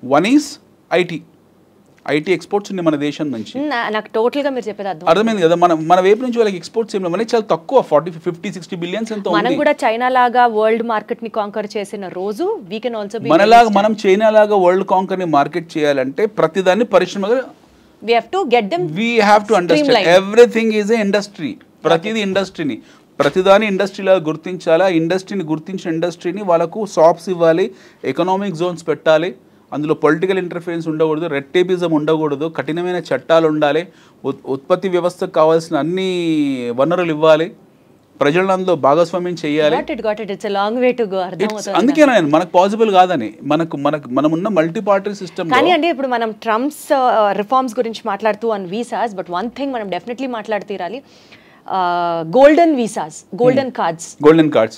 One is IT. IT exports ఉన్నాయి మన దేశం నుంచి. నాకు టోటల్ గా మీరు చెప్పేది అర్థమైంది కదా. మన వైపు నుంచి వాళ్ళకి ఎక్స్పోర్ట్స్ ఏం లేవు, చాలా తక్కువ 40-50-60 బిలియన్స్ ఎంతో. మనం కూడా చైనా లాగా వరల్డ్ మార్కెట్ ని కాంకర్ చేసిన రోజు వీ కెన్ ఆల్సో బి మనలాగా మనం చైనా లాగా వరల్డ్ కాంకర్ ని మార్కెట్ చేయాలంటే ప్రతిదాన్ని పరిశ్రమగా we have to get them, we have to understand everything is a industry. ప్రతిది ఇండస్ట్రీని, ప్రతిదాని ఇండస్ట్రీలా గుర్తించాలా. ఇండస్ట్రీని గుర్తించిన ఇండస్ట్రీని వాళ్ళకు షాప్స్ ఇవ్వాలి, ఎకనామిక్ జోన్స్ పెట్టాలి, అందులో పొలిటికల్ ఇంటర్ఫరెన్స్ ఉండకూడదు, రెడ్ టేపిజం ఉండకూడదు, కఠినమైన చట్టాలు ఉండాలి, ఉత్పత్తి వ్యవస్థకు కావాల్సిన అన్ని వనరులు ఇవ్వాలి, ప్రజలను అందులో భాగస్వామ్యం చేయాలి. అందుకే మనకు పాసిబుల్ కాదని, మనం ఉన్న మల్టీ పార్టీ సిస్టమ్. కానీ అండి ఇప్పుడు మనం ట్రంప్స్ రిఫార్మ్స్ గురించి మాట్లాడుతూ on visas, but one thing మనం డెఫినెట్లీ మాట్లాడుతీరాలి, గోల్డెన్ వీసాస్, గోల్డెన్ కార్డ్స్.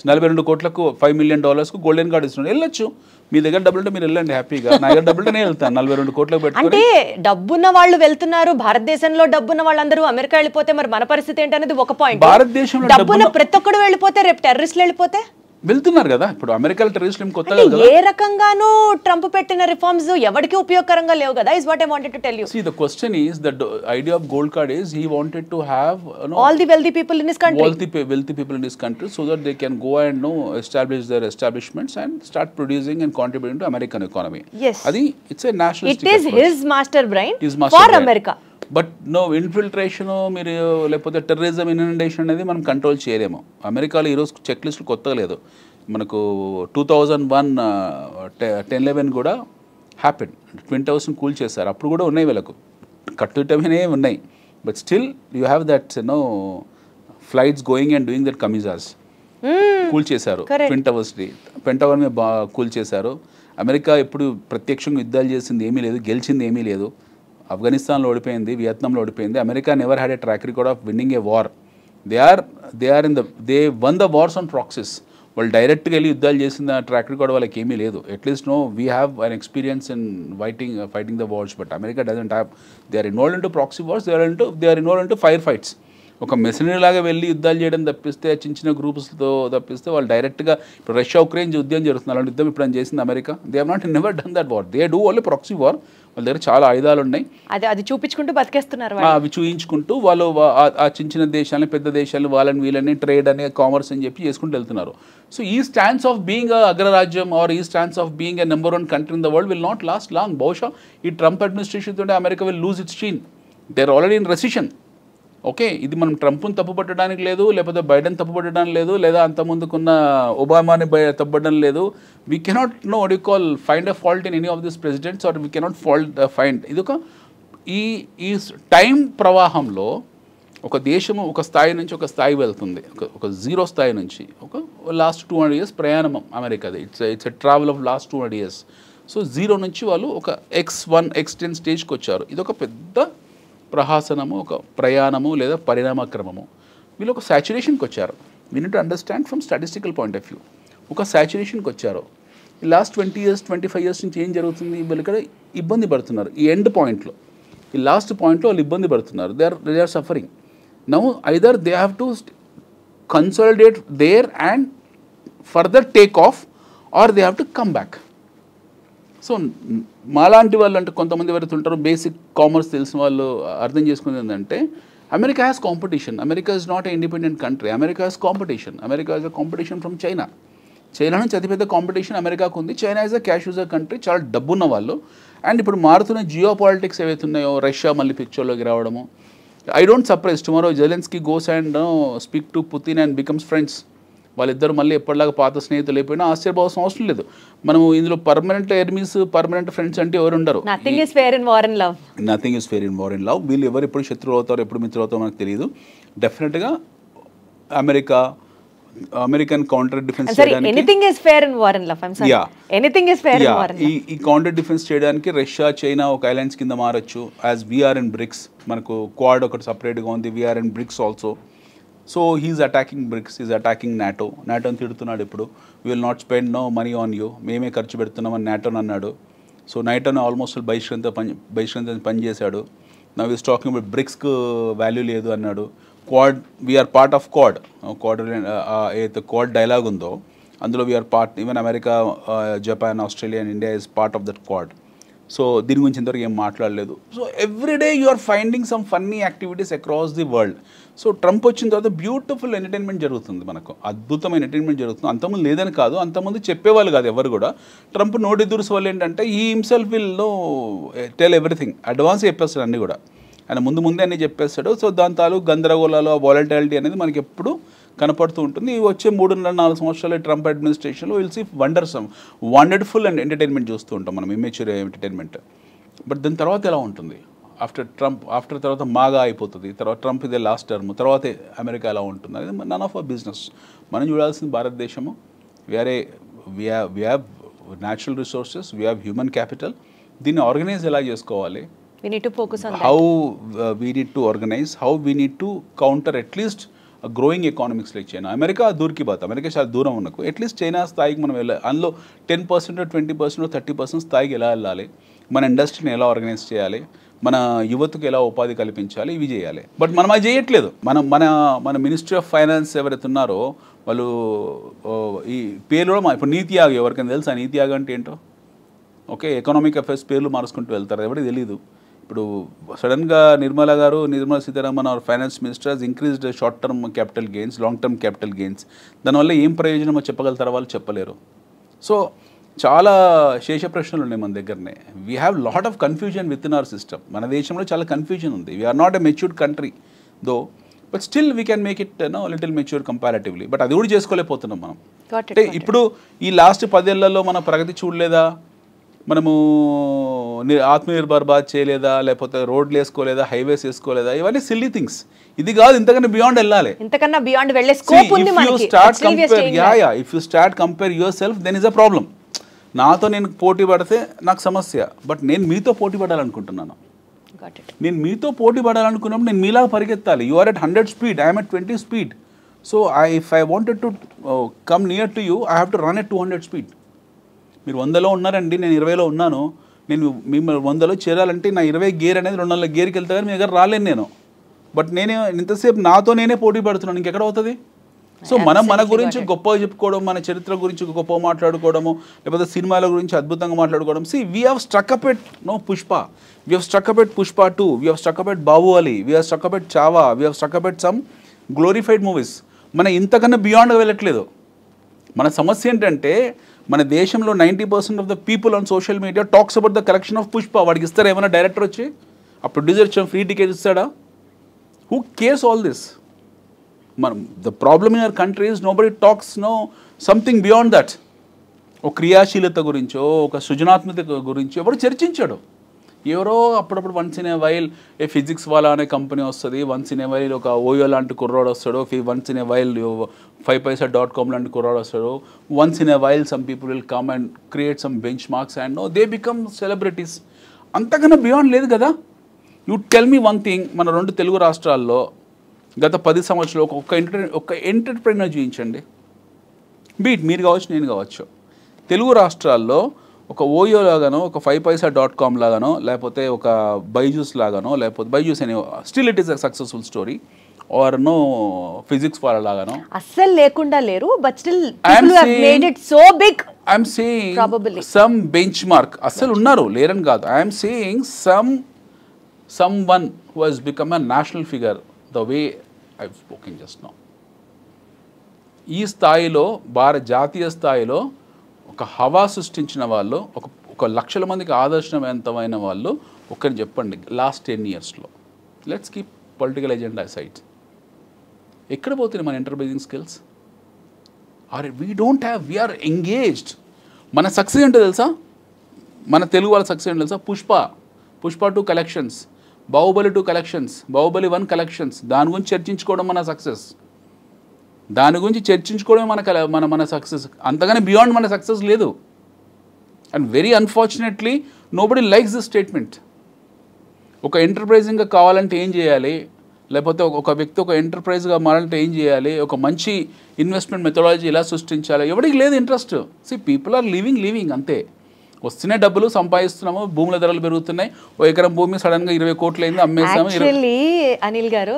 42 కోట్లకు $5 million గోల్డెన్ కార్డ్ ఇస్తున్నాడు. వెళ్ళొచ్చు, మీ దగ్గర డబ్బులు ఉంటే మీరు వెళ్ళండి హ్యాపీగా. నా దగ్గర డబ్బులుంటే నేను వెళ్తాను 42 కోట్లకు పెట్టుకొని. అంటే డబ్బున్న వాళ్ళు వెళ్తున్నారు, భారతదేశంలో డబ్బున్న వాళ్ళందరూ అమెరికా వెళ్ళిపోతే మరి మన పరిస్థితి ఏంటనేది ఒక పాయింట్. భారతదేశంలో డబ్బున్న ప్రతి ఒక్కడు వెళ్ళిపోతే రేపు టెర్రరిస్టులు వెళ్ళిపోతే వెళ్తున్నారు కదా. ఇప్పుడు అమెరికాలో టెర్రరిస్టులు కొత్తగా ఏ రకంగానూ ట్రంప్ పెట్టిన రిఫార్మ్స్ ఎవరికి ఉపయోగకరంగా లేవు కదా. Is what I wanted to tell you. See, the question is, the idea of gold card is he wanted to have all the wealthy people in his country, wealthy people in his country, so that they can go and establish their establishments and start producing and contributing to American economy. Yes, adi it's a nationalistic it is approach. His master brain for America. But no infiltration, మీరు లేకపోతే terrorism infiltration అనేది మనం control చేయలేము. అమెరికాలో ఈరోజు check లిస్టులు కొత్తగా లేదు. మనకు 2001 10/11 కూడా హ్యాపెన్, ట్విన్ టవర్స్ని కూల్ చేశారు. అప్పుడు కూడా ఉన్నాయి, వీళ్ళకు కట్టుటమే ఉన్నాయి. But still you have that flights going and doing that kamikazes కూల్ చేశారు. ట్విన్ టవర్స్ని, పెంటగన్ మీద కూల్ చేశారు. అమెరికా ఎప్పుడు ప్రత్యక్షంగా యుద్ధాలు చేసింది ఏమీ లేదు, గెలిచింది ఏమీ లేదు. ఆఫ్ఘనిస్తాన్లో ఓడిపోయింది, వియత్నాంలో ఓడిపోయింది. America never had a track record of winning a war. They one the wars on praxis. వాళ్ళు డైరెక్ట్గా వెళ్ళి యుద్ధాలు చేసిన ట్రాక్ రికార్డ్ వాళ్ళకి ఏమీ లేదు. At least we have an experience in fighting the wars. But America doesn't have. They are involved in to proxy wars, they are involved in to fire fights. ఒక machinery లాగా వెళ్ళి యుద్ధాలు చేయడం తప్పిస్తే, చిన్న చిన్న గ్రూప్స్తో తప్పిస్తే వాళ్ళు డైరెక్ట్గా ఇప్పుడు రష్యా ఉక్రెయిన్ యుద్ధం జరుగుతుంది, అలాంటి యుద్ధం ఇప్పుడు చేసింది America. They have not never done that war. They do only proxy war. వాళ్ళ దగ్గర చాలా ఆయుధాలు ఉన్నాయి, అది చూపించుకుంటూ బతికేస్తున్నారు. అవి చూయించుకుంటూ వాళ్ళు ఆ చిన్న చిన్న దేశాలని, పెద్ద దేశాలు, వాళ్ళని వీళ్ళని ట్రేడ్ అని, కామర్స్ అని చెప్పి చేసుకుంటూ వెళ్తున్నారు. సో ఈ స్టాండ్స్ ఆఫ్ బీయింగ్ అగ్రరాజ్యం ఆర్ ఈ stands of being a number 1 country in the world will not last long. బహుశా ఈ ట్రంప్ అడ్మినిస్ట్రేషన్ తోటే America will lose its sheen. They are already in recession. Okay, ఇది మనం ట్రంప్ని తప్పుపట్టడానికి లేదు, లేకపోతే బైడెన్ తప్పుపట్టడం లేదు, లేదా అంత ముందుకున్న ఒబామాని తప్పుపట్టడం లేదు. We cannot find a fault in any of this presidents, or we cannot find. ఇది ఈ టైం ప్రవాహంలో ఒక దేశము ఒక స్థాయి నుంచి ఒక స్థాయి వెళ్తుంది, ఒక జీరో స్థాయి నుంచి ఒక లాస్ట్ 200 years ప్రయాణం అమెరికాది. It's a travel of last 200 years. So zero నుంచి వాళ్ళు ఒక X1 X10 స్టేజ్కి వచ్చారు. ఇది ఒక పెద్ద ప్రహాసనము, ఒక ప్రయాణము లేదా పరిణామక్రమము. వీళ్ళు ఒక సాచురేషన్కి వచ్చారు. We need to understand from statistical point of view. ఒక సాచురేషన్కి వచ్చారు. ఈ లాస్ట్ 20 years 25 years నుంచి ఏం జరుగుతుంది, వీళ్ళు ఇక్కడ ఇబ్బంది పడుతున్నారు. ఈ ఎండ్ పాయింట్లో, ఈ లాస్ట్ పాయింట్లో వాళ్ళు ఇబ్బంది పడుతున్నారు. They are suffering. Now either they have to consolidate there and further take off, or they have to come back. So మాలాంటి వాళ్ళు అంటే కొంతమంది ఎవరైతే ఉంటారో బేసిక్ కామర్స్ తెలిసిన వాళ్ళు అర్థం చేసుకునేది ఏంటంటే, America has competition. America is not a independent country. America has competition. America is a competition from China. China నుంచి అతిపెద్ద కాంపిటీషన్ అమెరికాకు ఉంది. China is a cash user country, చాలా డబ్బున్న వాళ్ళు. అండ్ ఇప్పుడు మారుతున్న జియో పాలిటిక్స్ ఏవైతే ఉన్నాయో, రష్యా మళ్ళీ పిక్చర్లోకి రావడము. I don't surprise tomorrow Zelensky goes and speak to Putin and becomes friends. వాళ్ళిద్దరు మళ్ళీ ఎప్పటిలాగా పాత స్నేహితులు అయిపోయినా ఆశ్చర్యపోవాల్సిన అవసరం లేదు. మనం ఇందులో పర్మనెంట్ ఎనిమీస్, పర్మనెంట్ ఫ్రెండ్స్ అంటే ఎవరు ఉండరు. Nothing is fair in war and love. వీళ్ళు ఎవరు ఎప్పుడు శత్రువులు అవుతారో, ఎప్పుడు మిత్రులు అవుతారో మనకు తెలియదు. డెఫినెట్గా అమెరికన్ కౌంటర్ డిఫెన్స్ ఈ కౌంటర్ డిఫెన్స్ చేయడానికి రష్యా, చైనా ఒక అలయన్స్ కింద మారచ్చు. యాజ్ వీఆర్ ఇన్ బ్రిక్స్, మనకు క్వాడ్ ఒకటి సపరేట్గా ఉంది, we're in BRICS also. So he is attacking BRICS, is attacking నాటోని తిడుతున్నాడు. ఇప్పుడు we will not spend no money on you, మేమే ఖర్చు పెడుతున్నామని నాటోని అన్నాడు. సో నాటోని ఆల్మోస్ట్ బహిష్కరించ పనిచేశాడు. నవ్ ఈస్ టాకింగ్ అబౌట్ బ్రిక్స్కు వాల్యూ లేదు అన్నాడు. Quad, we're part of Quad. ఏదైతే క్వాడ్ డైలాగ్ ఉందో అందులో we're part. Even America, Japan, Australia and India is part of that Quad. So దీని గురించి ఇంతవరకు ఏం మాట్లాడలేదు. So everyday you are finding some funny activities across the world. So Trump వచ్చిన తర్వాత బ్యూటిఫుల్ ఎంటర్టైన్మెంట్ జరుగుతుంది, మనకు అద్భుతమైన ఎంటర్టైన్మెంట్ జరుగుతుంది. అంతకుముందు లేదని కాదు, అంతకుముందు చెప్పేవాళ్ళు కాదు ఎవరు కూడా. ట్రంప్ నోటి దురుసు వల్ల ఏంటంటే ఈ himself will know tell everything, advance చెప్పేస్తాడు అన్నీ కూడా, ఆయన ముందే అన్నీ చెప్పేస్తాడు. సో దాని తాలూకు గందరగోళాలు, వాలటాలిటీ అనేది మనకి ఎప్పుడు కనపడుతూ ఉంటుంది. వచ్చే 3.5-4 సంవత్సరాల ట్రంప్ అడ్మినిస్ట్రేషన్లో will see wonderful and entertainment చూస్తూ ఉంటాం మనం, ఇమ్మెచ్యూర్ ఎంటర్టైన్మెంట్. బట్ దాని తర్వాత ఎలా ఉంటుంది, ఆఫ్టర్ తర్వాత మాగా అయిపోతుంది, తర్వాత ట్రంప్ ఇదే లాస్ట్ టర్మ్, తర్వాత అమెరికా ఎలా ఉంటుంది అనేది నన్ ఆఫ్ అవర్ బిజినెస్. మనం చూడాల్సింది భారతదేశము, we have natural resources, we have human capital. దీన్ని ఆర్గనైజ్ ఎలా చేసుకోవాలి, we need to focus on how we need to organize, how we need to counter at least a growing economics like China. America దూరికి బాత్, America చాలా దూరం ఉన్నకు at least China స్థాయికి మనం వెళ్ళాలి. అందులో 10%, 20%, 30% స్థాయికి ఎలా వెళ్ళాలి, మన ఇండస్ట్రీని ఎలా ఆర్గనైజ్ చేయాలి, మన యువతకు ఎలా ఉపాధి కల్పించాలి, ఇవి చేయాలి. బట్ మనం అది చేయట్లేదు. మన మినిస్ట్రీ ఆఫ్ ఫైనాన్స్ ఎవరైతే ఉన్నారో వాళ్ళు ఈ పేర్లు ఇప్పుడు నీతి ఆయోగ్, ఎవరికైనా తెలుసా నీతి ఆయోగ్ అంటే ఏంటో? ఓకే, ఎకనామిక్ అఫైర్స్ పేర్లు మార్చుకుంటూ వెళ్తారు, ఎవరికి తెలియదు. ఇప్పుడు సడన్గా Nirmala Sitharaman are finance minister has increased short term capital gains, long term capital gains. దానివల్ల ఏం ప్రయోజనమో చెప్పగలుగుతారో వాళ్ళు చెప్పలేరు. సో చాలా శేష ప్రశ్నలు ఉన్నాయి మన దగ్గరనే. We have lot of confusion with in our system. మన దేశంలో చాలా కన్ఫ్యూజన్ ఉంది. We're not a matured country though, but still we can make it little mature comparatively. But అది కూడా చేసుకోలేకపోతున్నాం మనం. అంటే ఇప్పుడు ఈ లాస్ట్ 10 ఏళ్లలో మన ప్రగతి చూడలేదా, మనము ఆత్మనిర్భర్ భారత్ చేయలేదా, లేకపోతే రోడ్లు వేసుకోలేదా, హైవేస్ వేసుకోలేదా, ఇవన్నీ సిల్లీ థింగ్స్. ఇది కాదు, ఇంతకన్నా బియాండ్ వెళ్ళాలి, ఇంతకన్నా బియాండ్ వెళ్ళే స్కోప్ ఉంది మనకి. If you start compare yourself then is a problem. నాతో నేను పోటీ పడితే నాకు సమస్య, బట్ నేను మీతో పోటీ పడాలనుకుంటున్నాను. నేను మీతో పోటీ పడాలనుకున్నప్పుడు నేను మీలాగా పరిగెత్తాలి. You are at 100 speed, I'm at 20 speed. So if I wanted to come near to you, I have to run at 200 speed. మీరు 100లో ఉన్నారండి, నేను 20లో ఉన్నాను. నేను మిమ్మల్ని 100లో చేరాలంటే నా 20 గేర్ అనేది 200 గేర్కి వెళ్తా, కానీ మీ దగ్గర రాలేను నేను. బట్ నేనే ఇంతసేపు నాతో నేనే పోటీ పడుతున్నాను, ఇంకెక్కడ అవుతుంది? సో మన గురించి గొప్పగా చెప్పుకోవడం, మన చరిత్ర గురించి గొప్పగా మాట్లాడుకోవడము, లేకపోతే సినిమాల గురించి అద్భుతంగా మాట్లాడుకోవడం. We have struck up at Pushpa, we have struck up at Pushpa 2, we have struck up at Baahubali, we have struck up at Chhaava, we have struck up at some glorified movies. మన ఇంతకన్నా బియాండ్గా వెళ్ళట్లేదు. మన సమస్య ఏంటంటే మన దేశంలో 90% of the people on social media talks about the collection of Pushpa. వాడికి ఇస్తారా ఏమైనా డైరెక్టర్ వచ్చి, ఆ ప్రొడ్యూసర్ వచ్చి ఫ్రీ టికెట్ ఇస్తాడా? Who cares all this? The problem in our country is nobody talks something beyond that. ఒక క్రియాశీలత గురించో, ఒక సృజనాత్మక గురించో ఎవరు చర్చించాడు? ఎవరో అప్పుడప్పుడు once in a while A physics వాళ్ళ అనే కంపెనీ వస్తుంది, వన్స్ ఇన్ ఏ వైల్ ఒక ఓయో లాంటి కుర్రాడు వస్తాడు, once in a while 5paisa.com లాంటి కుర్రాడు వస్తాడు, once in a while some people will come and create some bench marks and they become celebrities. అంతకన్నా బియాండ్ లేదు కదా. You tell me one thing, మన 2 తెలుగు రాష్ట్రాల్లో గత 10 సంవత్సరాలు ఒక ఎంటర్ప్రెన్యూర్ చూపించండి. బీట్ మీరు కావచ్చు, నేను కావచ్చు. తెలుగు రాష్ట్రాల్లో ఒక ఓయో లాగానో, ఒక 5paisa.com లాగానో, లేకపోతే ఒక బైజూస్ లాగానో, లేకపోతే బైజూస్ అనే still it is a successful story, or physics వాళ్ళ లాగానో అస్సలు లేకుండా లేరు. But still people have made it so big. I'm saying some benchmark అస్సలు ఉన్నారు, లేరని కాదు. I'm saying someone who has become a national figure the way I've spoken just now. ఈ స్థాయిలో జాతీయ స్థాయిలో ఒక హవా సృష్టించిన వాళ్ళు, ఒక లక్షల మందికి ఆదర్శవంతమైన వాళ్ళు ఒక్కరిని చెప్పండి లాస్ట్ 10 yearsలో. Let's keep political agenda side. ఎక్కడ పోతున్నాయి మన enterprising skills? We are engaged. మన సక్సెస్ ఏంటో తెలుసా? మన తెలుగు వాళ్ళ సక్సెస్ ఏంటో తెలుసా? Pushpa 2 collections, Baahubali 2 collections, Baahubali 1 collections. దాని గురించి చర్చించుకోవడం మన సక్సెస్. దాని గురించి చర్చించుకోవడమే మన సక్సెస్. అంతగానే బియాండ్ మన సక్సెస్ లేదు. And very unfortunately nobody likes this statement. ఒక ఎంటర్ప్రైజింగ్గా కావాలంటే ఏం చేయాలి, లేకపోతే ఒక వ్యక్తి ఒక ఎంటర్ప్రైజ్గా మారాలంటే ఏం చేయాలి, ఒక మంచి ఇన్వెస్ట్మెంట్ మెథడాలజీ ఎలా సృష్టించాలి, ఎవరికి లేదు ఇంట్రెస్ట్. పీపుల్ ఆర్ లివింగ్ అంతే. వస్తున్నాయి డబ్బులు, సంపాదిస్తున్నాము, భూముల ధరలు పెరుగుతున్నాయి. ఓ ఎకరం భూమి సడన్గా 20 కోట్లు అయింది, అమ్మేసాము. యాక్చువల్లీ అనిల్ గారు,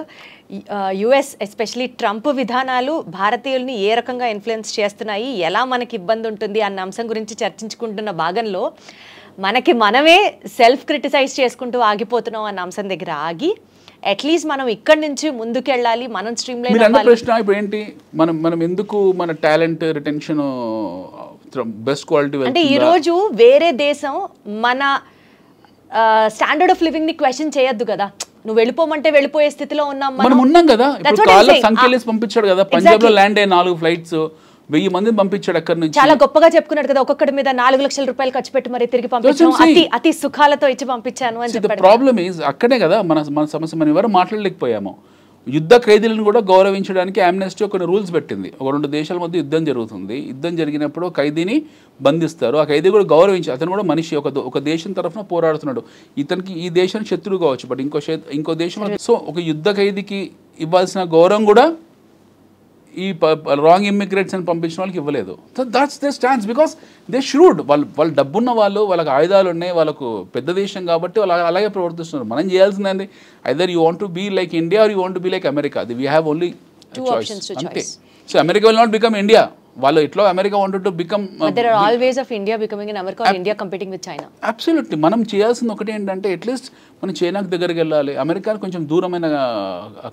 యుఎస్ ఎస్పెషలీ ట్రంప్ విధానాలు భారతీయుల్ని ఏ రకంగా ఇన్ఫ్లుయెన్స్ చేస్తున్నాయి, ఎలా మనకి ఇబ్బంది ఉంటుంది అన్న అంశం గురించి చర్చించుకుంటున్న భాగంలో మనకి మనమే సెల్ఫ్ క్రిటిసైజ్ చేసుకుంటూ ఆగిపోతున్నాం అన్న అంశం దగ్గర ఆగి అట్లీస్ట్ మనం ఇక్కడి నుంచి ముందుకు వెళ్ళాలి, మనం స్ట్రీమ్ లైన్ మీరు అన్న ప్రశ్న ఇప్పుడు ఏంటి, మనం ఎందుకు మన టాలెంట్ రిటెన్షన్ బెస్ట్ క్వాలిటీ అంటే ఈ రోజు వేరే దేశం మన స్టాండర్డ్ ఆఫ్ లివింగ్ ని క్వశ్చన్ చేయొద్దు కదా. నువ్వు వెళ్ళిపోమంటే వెళ్ళిపోయే స్థితిలో మనం ఉన్నాం కదా. ఇప్పుడు కాళ్ళ సంఖ్యలేసి పంపించాడు కదా, పంజాబ్ లో ల్యాండ్ అయ్యే 4 ఫ్లైట్స్ 1000 మందిని పంపించాడు అక్కడ నుంచి. చాలా గొప్పగా చెప్పుకున్నాడు కదా, ఒక్కొక్కడి మీద 4 లక్షల రూపాయలు ఖర్చు పెట్టి మరి తిరిగి పంపించాను, అతి సుఖాలతో ఇచ్చి పంపించాను అని చెప్పాడు. ప్రాబ్లమ్ ఈజ్ అక్కడే కదా మన సమస్య. మనం ఎవరు మాట్లాడలేకపోయాము. యుద్ధ ఖైదీలను కూడా గౌరవించడానికి ఆమ్నెస్టీ కొన్ని రూల్స్ పెట్టింది. 2 దేశాల మధ్య యుద్ధం జరుగుతుంది, యుద్ధం జరిగినప్పుడు ఖైదీని బంధిస్తారు, ఆ ఖైదీ కూడా గౌరవించి, అతను కూడా మనిషి, ఒక దేశం తరఫున పోరాడుతున్నాడు, ఇతనికి ఈ దేశానికి శత్రువు కావచ్చు బట్ ఇంకో దేశం. సో ఒక యుద్ధ ఖైదీకి ఇవ్వాల్సిన గౌరవం కూడా ఈ రాంగ్ ఇమ్మిగ్రేట్స్ అని పంపించిన వాళ్ళకి ఇవ్వలేదు. So that's they stands because they should. వాళ్ళు డబ్బున్న వాళ్ళు, వాళ్ళకి ఆయుధాలు ఉన్నాయి, వాళ్ళకు పెద్ద దేశం కాబట్టి వాళ్ళు అలాగే ప్రవర్తిస్తున్నారు. మనం చేయాల్సింది either you want to be like India or you want to be like America. We have only choice అంతే. So America will not become India. వాళ్ళు ఎట్లా America wanted to become, there are always of India becoming in America or India competing with China. Absolutely. మనం చేయాల్సింది ఒకటి ఏంటంటే at least మనం చైనాకి దగ్గరికి వెళ్ళాలి. అమెరికా కొంచెం దూరమైన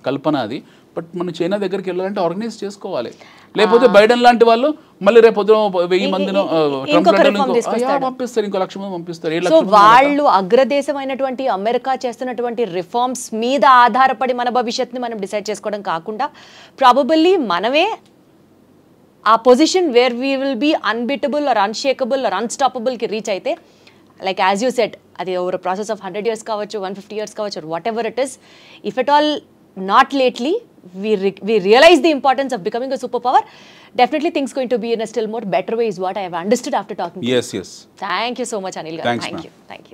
కల్పన అది, బట్ మనం చైనా దగ్గరికి వెళ్ళాలంటే ఆర్గనైజ్ చేసుకోవాలి. లేకపోతే బైడెన్ లాంటి వాళ్ళు మళ్ళీ రేపు 1000 మందిని పంపిస్తారు, ఇంకో 1,00,000 మంది పంపిస్తారు. సో వాళ్ళు అగ్రదేశమైనటువంటి అమెరికా చేస్తున్నటువంటి రిఫార్మ్స్ మీద ఆధారపడి మన భవిష్యత్తుని మనం డిసైడ్ చేసుకోవడం కాకుండా ప్రాబబల్లీ మనమే ఆ position where we will be unbeatable or unshakable or అన్స్టాపబుల్కి రీచ్ అయితే, లైక్ యాజ్ యూ సెట్, అది ఓవర్ ప్రాసెస్ ఆఫ్ 100 years కావచ్చు, 150 years కావచ్చు, whatever it is, if at all not lately we realize the importance of becoming a superpower, definitely things going to be in a still more better way is what I have understood after talking to you. Yes. Thank you so much, Anil garu. Thank you.